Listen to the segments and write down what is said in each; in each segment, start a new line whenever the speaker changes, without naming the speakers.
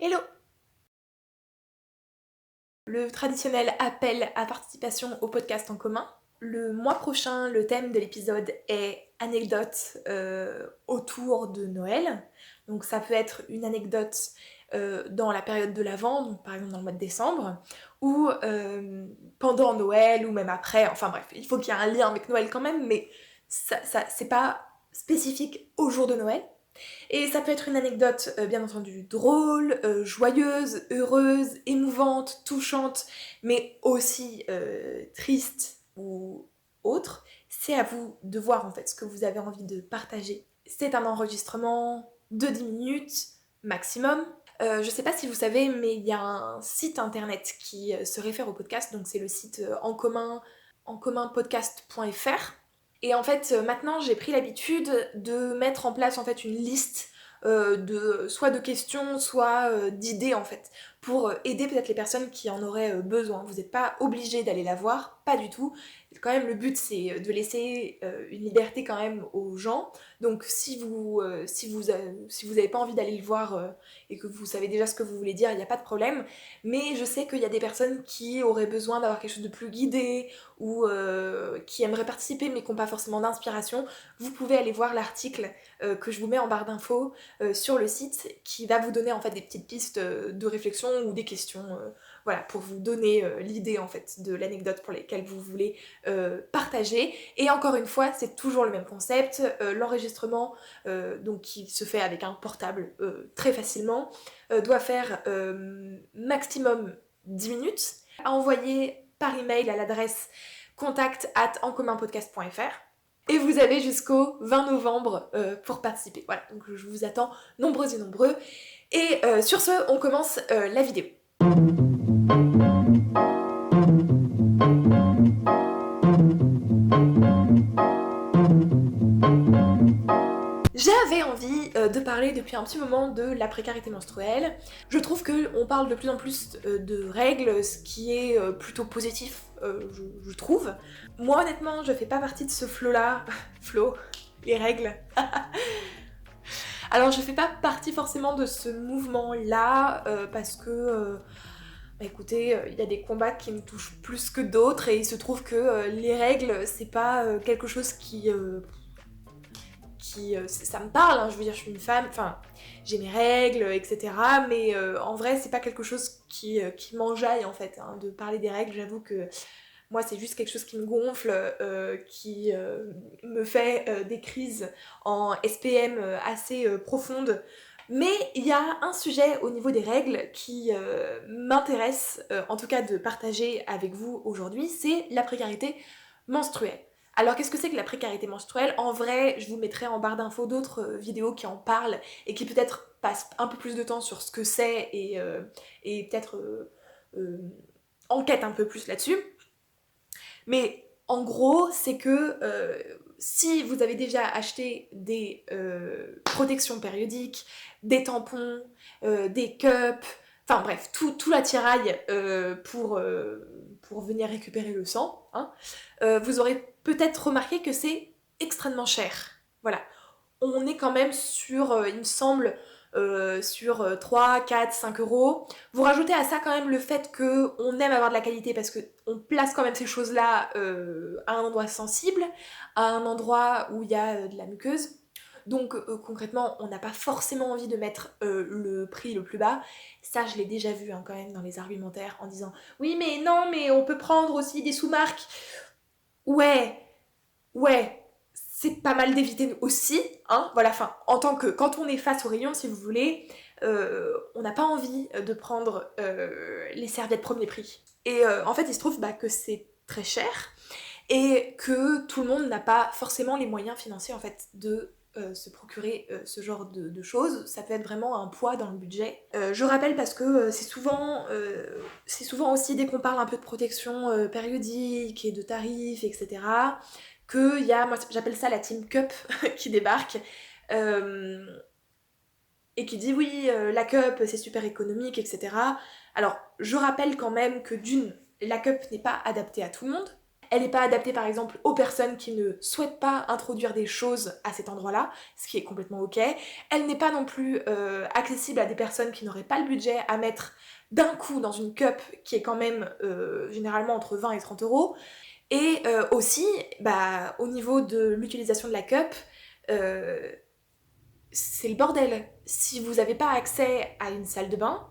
Hello! Le traditionnel appel à participation au podcast en commun. Le mois prochain, le thème de l'épisode est anecdote autour de Noël. Donc ça peut être une anecdote dans la période de l'Avent, donc par exemple dans le mois de décembre, ou pendant Noël, ou même après. Enfin bref, il faut qu'il y ait un lien avec Noël quand même, mais c'est pas spécifique au jour de Noël. Et ça peut être une anecdote bien entendu drôle, joyeuse, heureuse, émouvante, touchante, mais aussi triste ou autre. C'est à vous de voir en fait ce que vous avez envie de partager. C'est un enregistrement de 10 minutes maximum. Je sais pas si vous savez, mais il y a un site internet qui se réfère au podcast, donc c'est le site encommunpodcast.fr. Et en fait, maintenant, j'ai pris l'habitude de mettre en place en fait une liste soit de questions, soit d'idées en fait, pour aider peut-être les personnes qui en auraient besoin. Vous n'êtes pas obligé d'aller la voir, pas du tout. Quand même, le but c'est de laisser une liberté quand même aux gens. Donc si vous avez pas envie d'aller le voir et que vous savez déjà ce que vous voulez dire, il n'y a pas de problème. Mais je sais qu'il y a des personnes qui auraient besoin d'avoir quelque chose de plus guidé ou qui aimeraient participer mais qui n'ont pas forcément d'inspiration. Vous pouvez aller voir l'article que je vous mets en barre d'infos sur le site qui va vous donner en fait des petites pistes de réflexion ou des questions voilà, pour vous donner l'idée en fait de l'anecdote pour laquelle vous voulez partager. Et encore une fois, c'est toujours le même concept, l'enregistrement donc qui se fait avec un portable très facilement doit faire maximum 10 minutes, à envoyer par email à l'adresse contact@encommunpodcast.fr. Et vous avez jusqu'au 20 novembre pour participer. Voilà, donc je vous attends nombreux et nombreux. Et sur ce, on commence la vidéo. J'avais envie de parler depuis un petit moment de la précarité menstruelle. Je trouve qu'on parle de plus en plus de règles, ce qui est plutôt positif, je trouve. Moi honnêtement, je fais pas partie de ce flot-là. Flot, les règles. Alors je fais pas partie forcément de ce mouvement-là, parce que... bah écoutez, il y a des combats qui me touchent plus que d'autres et il se trouve que les règles, c'est pas quelque chose qui ça me parle, hein, je veux dire, je suis une femme, enfin, j'ai mes règles, etc. Mais en vrai, c'est pas quelque chose qui m'enjaille en fait, hein, de parler des règles. J'avoue que moi, c'est juste quelque chose qui me gonfle, qui me fait des crises en SPM assez profondes. Mais il y a un sujet au niveau des règles qui m'intéresse, en tout cas de partager avec vous aujourd'hui, c'est la précarité menstruelle. Alors qu'est-ce que c'est que la précarité menstruelle? En vrai, je vous mettrai en barre d'infos d'autres vidéos qui en parlent et qui peut-être passent un peu plus de temps sur ce que c'est et peut-être enquêtent un peu plus là-dessus. Mais en gros, c'est que si vous avez déjà acheté des protections périodiques, des tampons, des cups, enfin bref, tout l'attirail pour venir récupérer le sang, hein, vous aurez peut-être remarqué que c'est extrêmement cher. Voilà. On est quand même sur, il me semble, sur 3, 4, 5 euros. Vous rajoutez à ça quand même le fait qu'on aime avoir de la qualité parce qu'on place quand même ces choses-là à un endroit sensible, à un endroit où il y a de la muqueuse. Donc concrètement, on n'a pas forcément envie de mettre le prix le plus bas. Ça, je l'ai déjà vu hein, quand même dans les argumentaires en disant « Oui, mais non, mais on peut prendre aussi des sous-marques. » Ouais, ouais, c'est pas mal d'éviter aussi, hein, voilà, enfin, en tant que, quand on est face au rayon, si vous voulez, on n'a pas envie de prendre les serviettes premier prix. Et en fait, il se trouve que c'est très cher et que tout le monde n'a pas forcément les moyens financiers, en fait, de se procurer ce genre de choses. Ça peut être vraiment un poids dans le budget. Je rappelle parce que c'est souvent aussi dès qu'on parle un peu de protection périodique et de tarifs, etc., qu'il y a, moi j'appelle ça la team cup qui débarque et qui dit oui, la cup c'est super économique, etc. Alors je rappelle quand même que d'une, la cup n'est pas adaptée à tout le monde. Elle n'est pas adaptée par exemple aux personnes qui ne souhaitent pas introduire des choses à cet endroit-là, ce qui est complètement ok. Elle n'est pas non plus accessible à des personnes qui n'auraient pas le budget à mettre d'un coup dans une cup qui est quand même généralement entre 20 et 30 euros. Et aussi, bah, au niveau de l'utilisation de la cup, euh, c'est le bordel. Si vous n'avez pas accès à une salle de bain,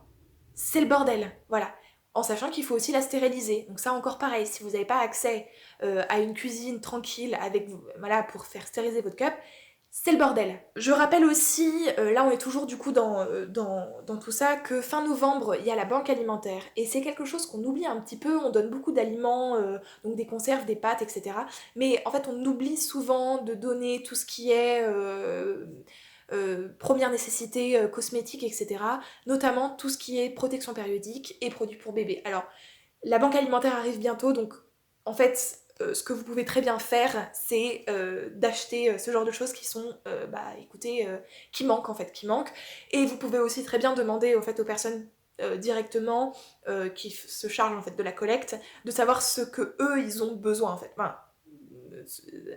c'est le bordel, voilà. En sachant qu'il faut aussi la stériliser. Donc ça encore pareil, si vous n'avez pas accès à une cuisine tranquille avec voilà, pour faire stériliser votre cup, c'est le bordel. Je rappelle aussi, là on est toujours du coup dans tout ça, que fin novembre, il y a la banque alimentaire. Et c'est quelque chose qu'on oublie un petit peu, on donne beaucoup d'aliments, donc des conserves, des pâtes, etc. Mais en fait on oublie souvent de donner tout ce qui est première nécessité, cosmétiques, etc. Notamment tout ce qui est protection périodique et produits pour bébé. Alors, la banque alimentaire arrive bientôt, donc en fait, ce que vous pouvez très bien faire, c'est d'acheter ce genre de choses qui sont, écoutez, qui manquent en fait, qui manquent. Et vous pouvez aussi très bien demander en fait, aux personnes directement qui se chargent en fait de la collecte, de savoir ce que eux ils ont besoin en fait. Enfin,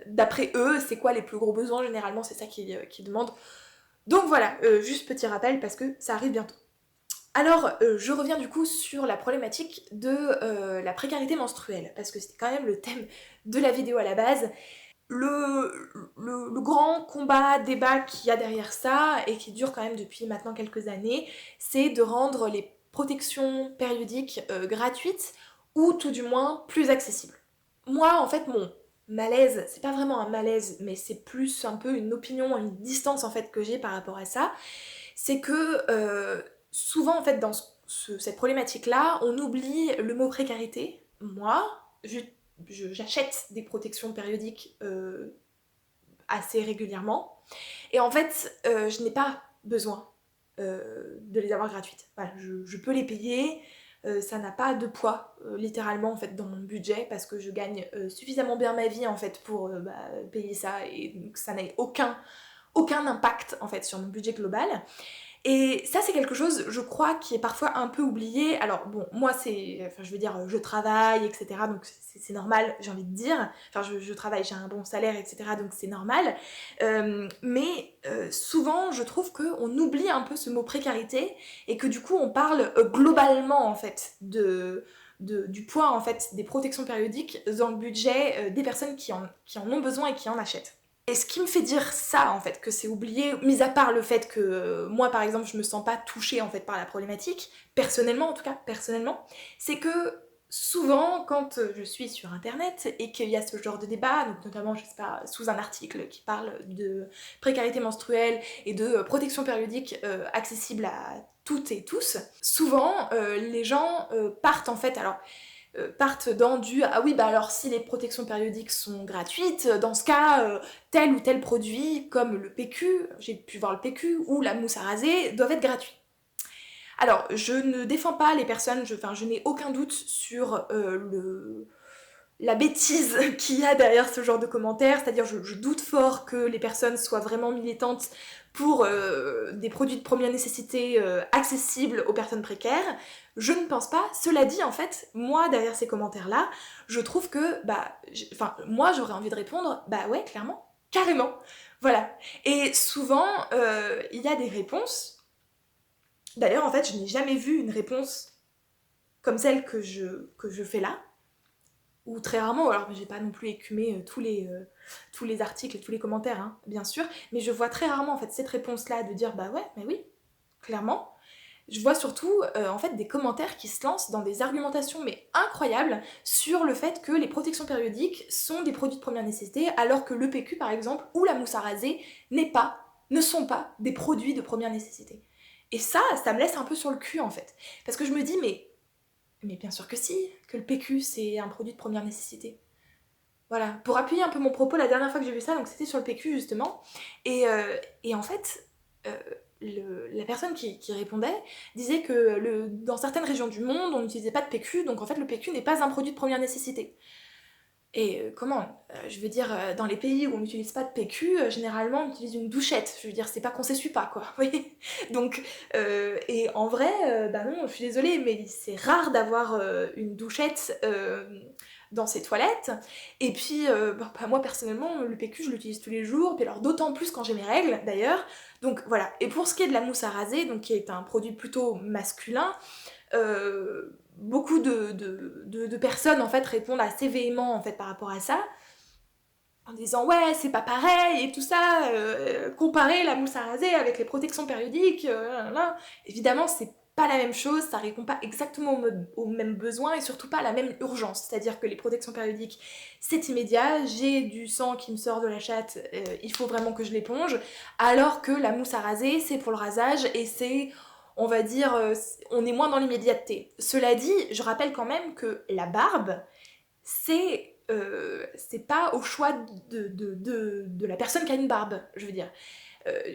d'après eux, c'est quoi les plus gros besoins, généralement c'est ça qu'ils demandent. Donc voilà, juste petit rappel parce que ça arrive bientôt. Alors, je reviens du coup sur la problématique de la précarité menstruelle, parce que c'était quand même le thème de la vidéo à la base. Le grand combat, débat qu'il y a derrière ça, et qui dure quand même depuis maintenant quelques années, c'est de rendre les protections périodiques gratuites, ou tout du moins plus accessibles. Moi, en fait, mon malaise, c'est pas vraiment un malaise, mais c'est plus un peu une opinion, une distance en fait que j'ai par rapport à ça, c'est que souvent en fait dans cette problématique-là, on oublie le mot précarité. Moi, j'achète des protections périodiques assez régulièrement, et en fait, je n'ai pas besoin de les avoir gratuites. Voilà, je peux les payer, ça n'a pas de poids littéralement en fait dans mon budget parce que je gagne suffisamment bien ma vie en fait pour payer ça et donc ça n'a aucun impact en fait sur mon budget global. Et ça, c'est quelque chose, je crois, qui est parfois un peu oublié. Alors, bon, moi, je veux dire, je travaille, etc., donc c'est normal, j'ai envie de dire. Enfin, je travaille, j'ai un bon salaire, etc., donc c'est normal. Mais souvent, je trouve qu'on oublie un peu ce mot précarité et que du coup, on parle globalement, en fait, du poids, en fait, des protections périodiques dans le budget des personnes qui en ont besoin et qui en achètent. Et ce qui me fait dire ça, en fait, que c'est oublié, mis à part le fait que moi, par exemple, je me sens pas touchée, en fait, par la problématique, personnellement, en tout cas, personnellement, c'est que souvent, quand je suis sur Internet et qu'il y a ce genre de débat, donc notamment, je sais pas, sous un article qui parle de précarité menstruelle et de protection périodique accessible à toutes et tous, souvent, les gens partent, en fait, alors partent dans du ah oui bah alors si les protections périodiques sont gratuites, dans ce cas tel ou tel produit comme le PQ, j'ai pu voir le PQ ou la mousse à raser doivent être gratuits. Alors je ne défends pas les personnes, je n'ai aucun doute sur la bêtise qu'il y a derrière ce genre de commentaires, c'est-à-dire je doute fort que les personnes soient vraiment militantes pour des produits de première nécessité accessibles aux personnes précaires. Je ne pense pas. Cela dit, en fait, moi, derrière ces commentaires-là, je trouve que, moi, j'aurais envie de répondre, bah ouais, clairement, carrément. Voilà. Et souvent, il y a des réponses. D'ailleurs, en fait, je n'ai jamais vu une réponse comme celle que je fais là, ou très rarement, alors j'ai pas non plus écumé tous les articles et tous les commentaires, hein, bien sûr, mais je vois très rarement en fait cette réponse-là de dire bah ouais, mais oui, clairement. Je vois surtout en fait des commentaires qui se lancent dans des argumentations mais incroyables sur le fait que les protections périodiques sont des produits de première nécessité alors que le PQ par exemple ou la mousse à raser ne sont pas des produits de première nécessité. Et ça me laisse un peu sur le cul en fait. Parce que je me dis mais bien sûr que si, que le PQ c'est un produit de première nécessité. Voilà, pour appuyer un peu mon propos, la dernière fois que j'ai vu ça, donc c'était sur le PQ justement, et en fait, la personne qui répondait disait que dans certaines régions du monde, on n'utilisait pas de PQ, donc en fait le PQ n'est pas un produit de première nécessité. Et comment je veux dire, dans les pays où on n'utilise pas de PQ, généralement on utilise une douchette. Je veux dire, c'est pas qu'on s'essuie pas, quoi. Vous voyez. Donc, et en vrai, bah non, je suis désolée, mais c'est rare d'avoir une douchette dans ses toilettes. Et puis, moi personnellement, le PQ, je l'utilise tous les jours, puis alors d'autant plus quand j'ai mes règles d'ailleurs. Donc voilà. Et pour ce qui est de la mousse à raser, donc qui est un produit plutôt masculin, beaucoup de personnes en fait répondent assez véhément en fait par rapport à ça, en disant ouais c'est pas pareil et tout ça, comparer la mousse à raser avec les protections périodiques, évidemment c'est pas la même chose, ça répond pas exactement aux mêmes besoins et surtout pas à la même urgence, c'est-à-dire que les protections périodiques c'est immédiat, j'ai du sang qui me sort de la chatte, il faut vraiment que je l'éponge, alors que la mousse à raser c'est pour le rasage et c'est, on va dire, on est moins dans l'immédiateté. Cela dit, je rappelle quand même que la barbe c'est pas au choix de la personne qui a une barbe, je veux dire.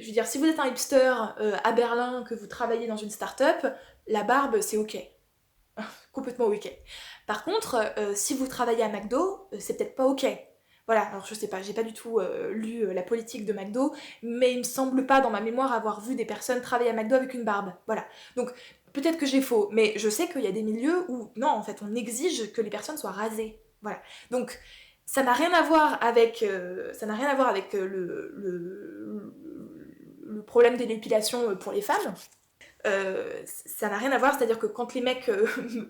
Si vous êtes un hipster à Berlin, que vous travaillez dans une start-up, la barbe, c'est ok. Complètement ok. Par contre, si vous travaillez à McDo, c'est peut-être pas ok. Voilà, alors je sais pas, j'ai pas du tout lu la politique de McDo, mais il me semble pas dans ma mémoire avoir vu des personnes travailler à McDo avec une barbe. Voilà. Donc, peut-être que j'ai faux, mais je sais qu'il y a des milieux où, non, en fait, on exige que les personnes soient rasées. Voilà. Donc, ça n'a rien à voir avec, le problème de l'épilation pour les femmes. Ça n'a rien à voir, c'est-à-dire que quand les mecs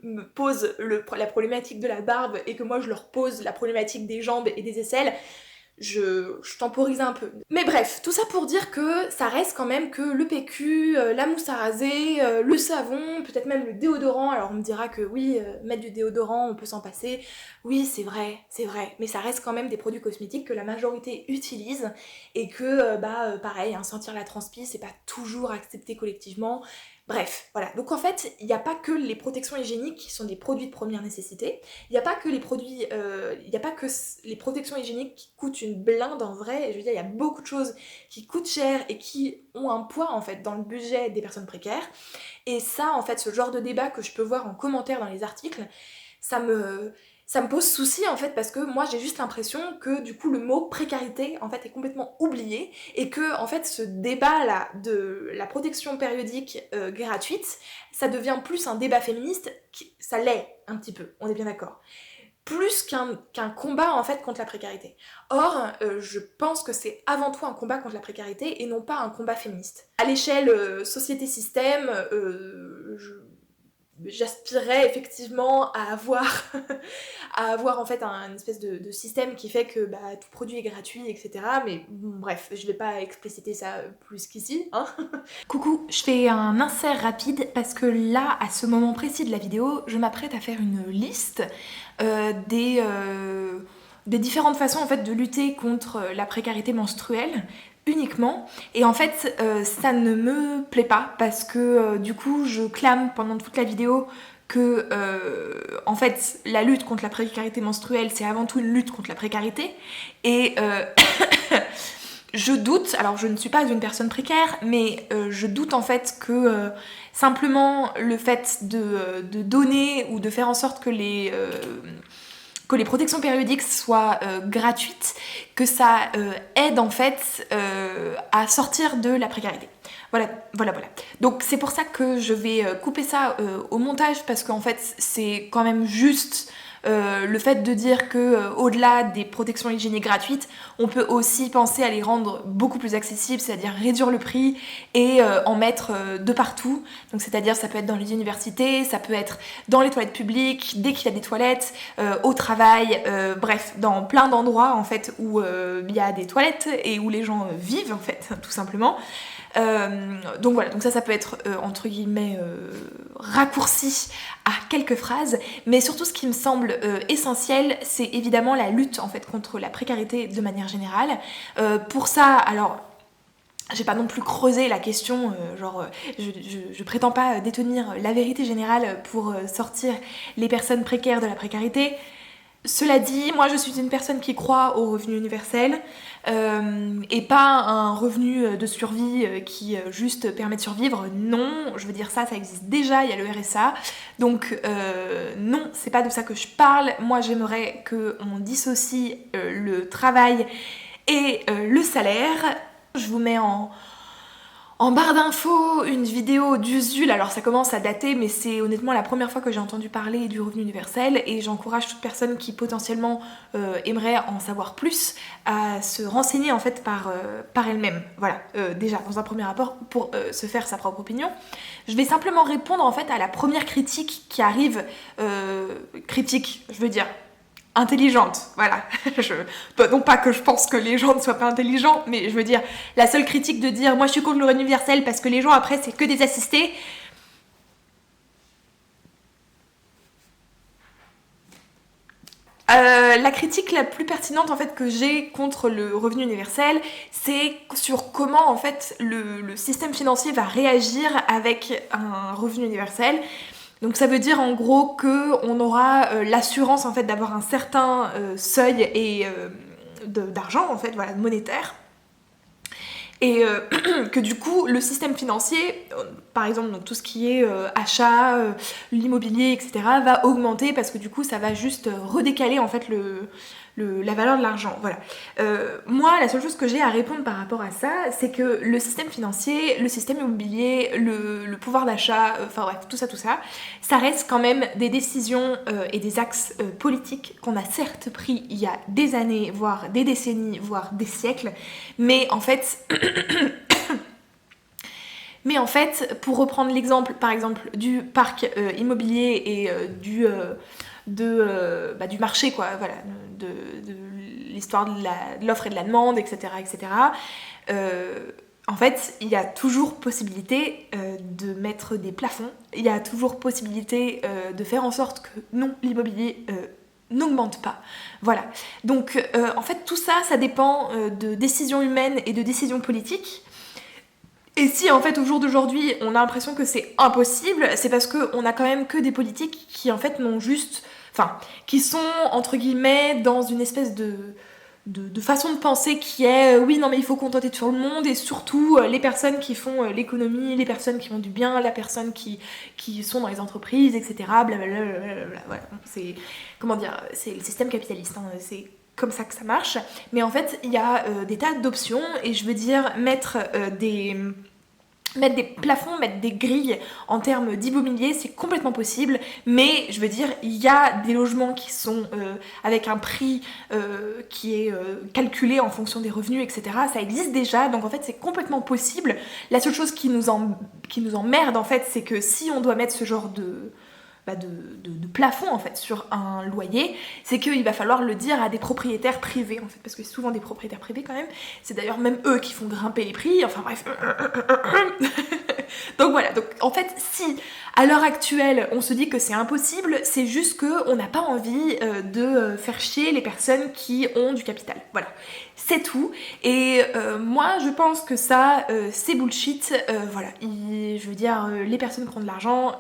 me posent la problématique de la barbe et que moi je leur pose la problématique des jambes et des aisselles, je temporise un peu. Mais bref, tout ça pour dire que ça reste quand même que le PQ, la mousse à raser, le savon, peut-être même le déodorant. Alors on me dira que oui, mettre du déodorant, on peut s'en passer. Oui, c'est vrai, mais ça reste quand même des produits cosmétiques que la majorité utilise et que, pareil, hein, sentir la transpi, c'est pas toujours accepté collectivement. Bref, voilà. Donc en fait, il n'y a pas que les protections hygiéniques qui sont des produits de première nécessité. Il n'y a pas que les produits, il n'y a pas que les protections hygiéniques qui coûtent une blinde en vrai. Je veux dire, il y a beaucoup de choses qui coûtent cher et qui ont un poids en fait dans le budget des personnes précaires. Et ça, en fait, ce genre de débat que je peux voir en commentaire dans les articles, ça me pose souci en fait parce que moi j'ai juste l'impression que du coup le mot précarité en fait est complètement oublié et que en fait ce débat là de la protection périodique gratuite, ça devient plus un débat féministe, ça l'est un petit peu, on est bien d'accord, plus qu'un combat en fait contre la précarité. Or, je pense que c'est avant tout un combat contre la précarité et non pas un combat féministe. À l'échelle société-système, j'aspirais effectivement à avoir en fait un espèce de système qui fait que tout produit est gratuit, etc. Mais bon, bref, je vais pas expliciter ça plus qu'ici, hein. Coucou, je fais un insert rapide parce que là, à ce moment précis de la vidéo, je m'apprête à faire une liste des différentes façons en fait de lutter contre la précarité menstruelle uniquement, et en fait ça ne me plaît pas parce que du coup je clame pendant toute la vidéo que en fait la lutte contre la précarité menstruelle c'est avant tout une lutte contre la précarité et je doute, alors je ne suis pas une personne précaire, mais je doute en fait que simplement le fait de donner ou de faire en sorte que les protections périodiques soient gratuites, que ça aide en fait à sortir de la précarité. Voilà. Donc c'est pour ça que je vais couper ça au montage parce qu'en fait c'est quand même juste le fait de dire que au-delà des protections hygiéniques gratuites, on peut aussi penser à les rendre beaucoup plus accessibles, c'est-à-dire réduire le prix et en mettre de partout. Donc c'est-à-dire ça peut être dans les universités, ça peut être dans les toilettes publiques, dès qu'il y a des toilettes, au travail, bref, dans plein d'endroits en fait où il y a des toilettes et où les gens vivent en fait, tout simplement. Donc voilà, donc ça peut être entre guillemets raccourci à quelques phrases, mais surtout ce qui me semble essentiel, c'est évidemment la lutte en fait contre la précarité de manière générale. Pour ça, alors j'ai pas non plus creusé la question, je prétends pas détenir la vérité générale pour sortir les personnes précaires de la précarité. Cela dit, moi je suis une personne qui croit au revenu universel et pas un revenu de survie qui juste permet de survivre. Non, je veux dire ça existe déjà, il y a le RSA. Donc non, c'est pas de ça que je parle. Moi j'aimerais qu'on dissocie le travail et le salaire. Je vous mets en En barre d'infos, une vidéo d'Usul, alors ça commence à dater, mais c'est honnêtement la première fois que j'ai entendu parler du revenu universel et j'encourage toute personne qui potentiellement aimerait en savoir plus à se renseigner en fait par elle-même. Voilà, déjà dans un premier rapport pour se faire sa propre opinion. Je vais simplement répondre en fait à la première critique qui arrive, critique, je veux dire, intelligente, voilà. Non pas que je pense que les gens ne soient pas intelligents, mais je veux dire, la seule critique de dire moi je suis contre le revenu universel parce que les gens après c'est que des assistés. La critique la plus pertinente en fait que j'ai contre le revenu universel, c'est sur comment en fait le système financier va réagir avec un revenu universel. Donc ça veut dire en gros que on aura l'assurance en fait d'avoir un certain seuil et d'argent en fait, voilà, monétaire. Et que du coup, le système financier, par exemple, donc tout ce qui est achat, l'immobilier, etc., va augmenter parce que du coup, ça va juste redécaler en fait la valeur de l'argent. Voilà. Moi, la seule chose que j'ai à répondre par rapport à ça, c'est que le système financier, le système immobilier, le pouvoir d'achat, enfin bref, tout ça, ça reste quand même des décisions et des axes politiques qu'on a certes pris il y a des années, voire des décennies, voire des siècles, mais en fait, pour reprendre l'exemple, par exemple, du parc immobilier et du marché, quoi, voilà, de l'histoire de l'offre et de la demande, etc., etc., en fait, il y a toujours possibilité de mettre des plafonds, il y a toujours possibilité de faire en sorte que non, l'immobilier n'augmente pas. Voilà. Donc, en fait, tout ça, ça dépend de décisions humaines et de décisions politiques. Et si en fait au jour d'aujourd'hui on a l'impression que c'est impossible, c'est parce qu'on a quand même que des politiques qui en fait n'ont juste... Enfin, qui sont entre guillemets dans une espèce de façon de penser qui est oui non mais il faut contenter tout le monde et surtout les personnes qui font l'économie, les personnes qui font du bien, les personnes qui sont dans les entreprises, etc. Blablabla. Voilà. C'est, comment dire, c'est le système capitaliste, hein, c'est comme ça que ça marche. Mais en fait, il y a des tas d'options et je veux dire mettre des plafonds, mettre des grilles en termes d'immobilier, c'est complètement possible, mais je veux dire, il y a des logements qui sont avec un prix qui est calculé en fonction des revenus, etc. Ça existe déjà, donc en fait c'est complètement possible. La seule chose qui nous emmerde en fait, c'est que si on doit mettre ce genre de plafond en fait sur un loyer, c'est qu'il va falloir le dire à des propriétaires privés en fait, parce que c'est souvent des propriétaires privés quand même, c'est d'ailleurs même eux qui font grimper les prix, enfin bref. Donc voilà, donc en fait si à l'heure actuelle on se dit que c'est impossible, c'est juste qu'on n'a pas envie de faire chier les personnes qui ont du capital, voilà. C'est tout, et moi je pense que ça c'est bullshit, voilà, je veux dire les personnes qui ont de l'argent,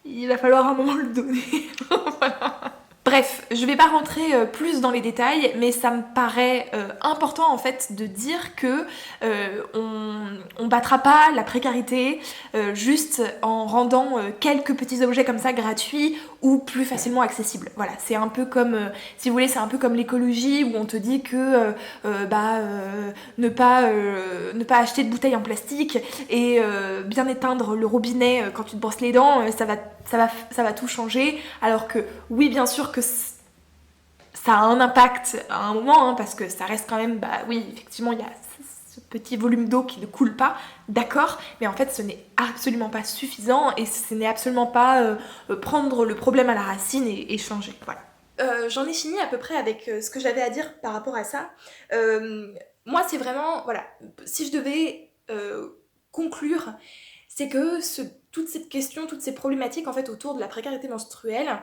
il va falloir un moment le donner. Voilà. Bref, je vais pas rentrer plus dans les détails, mais ça me paraît important en fait de dire que on battra pas la précarité juste en rendant quelques petits objets comme ça gratuits ou plus facilement accessibles. Voilà, c'est un peu comme, si vous voulez, c'est un peu comme l'écologie où on te dit que ne pas acheter de bouteilles en plastique et bien éteindre le robinet quand tu te brosses les dents, ça va tout changer. Alors que oui, bien sûr que ça a un impact à un moment, hein, parce que ça reste quand même, bah oui, effectivement, il y a ce petit volume d'eau qui ne coule pas, d'accord, mais en fait ce n'est absolument pas suffisant et ce n'est absolument pas prendre le problème à la racine et changer, voilà. J'en ai fini à peu près avec ce que j'avais à dire par rapport à ça. Moi c'est vraiment, voilà, si je devais conclure, c'est que toute cette question, toutes ces problématiques en fait autour de la précarité menstruelle,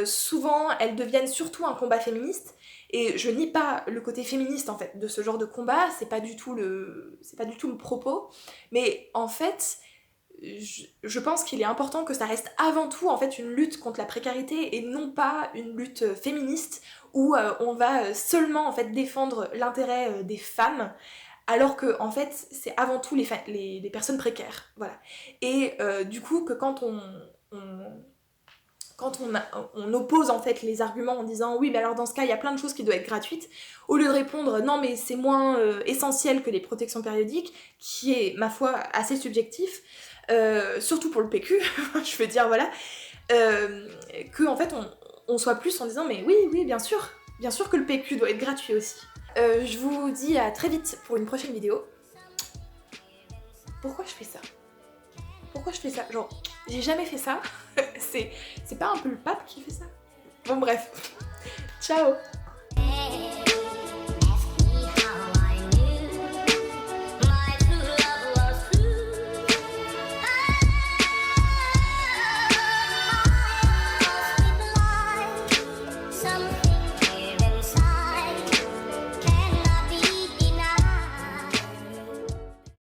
souvent elles deviennent surtout un combat féministe, et je nie pas le côté féministe en fait de ce genre de combat, c'est pas du tout le propos, mais en fait je pense qu'il est important que ça reste avant tout en fait une lutte contre la précarité et non pas une lutte féministe où on va seulement en fait défendre l'intérêt des femmes alors que en fait c'est avant tout les personnes précaires, voilà. Et du coup que quand on quand on oppose en fait les arguments en disant oui mais alors dans ce cas il y a plein de choses qui doivent être gratuites, au lieu de répondre non mais c'est moins essentiel que les protections périodiques, qui est ma foi assez subjectif, surtout pour le PQ, je veux dire voilà, que en fait on soit plus en disant mais oui bien sûr que le PQ doit être gratuit aussi. Je vous dis à très vite pour une prochaine vidéo. Pourquoi je fais ça? Pourquoi je fais ça? Genre, j'ai jamais fait ça. C'est pas un peu le pape qui fait ça? Bon bref. Ciao.
Some